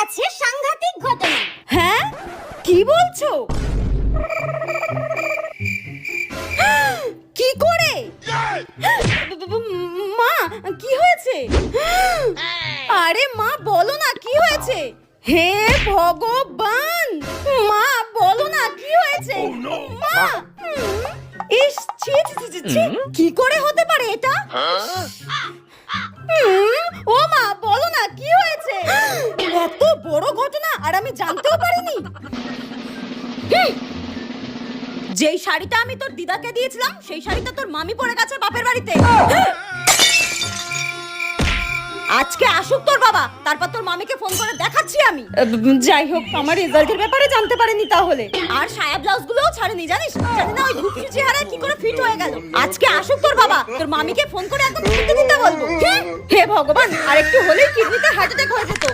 গেছে সাংঘাতিক ঘটনা। হ্যাঁ, কি বলছো? কি করে? মা, কি হয়েছে? আরে মা, বলো না কি হয়েছে? হে ভগবান, মা বলো না কি হয়েছে? মা, ইস, ছি ছি ছি ছি, কি করে হতে পারে এটা? ও মা, বলো না কি হয়েছে? এত বড় ঘটনা আর আমি জানতেও পারিনি। যেই শাড়িটা আমি তোর দিদাকে দিয়েছিলাম সেই শাড়িটা তোর মামি পরে গেছে বাপের বাড়িতে। আজকে আসুক তোর বাবা, তারপর তোর মামিকে ফোন করে দেখাচ্ছি আমি। যাই হোক, আমার রেজাল্টের ব্যাপারে জানতে পারেনি তাহলে। আর সায়া ব্লাউজ গুলোও ছাড়েনি, জানিস? জানি না ওই ঘুপি চেহারা কি করে ফিট হয়ে গেল। আজকে আসুক তোর বাবা, তোর মামিকে ফোন করে একদম ফিরতে দিতে বলবো। হে ভগবান, আর একটু হলেই কিডনিতে হার্ট অ্যাটাক হয়ে যেত।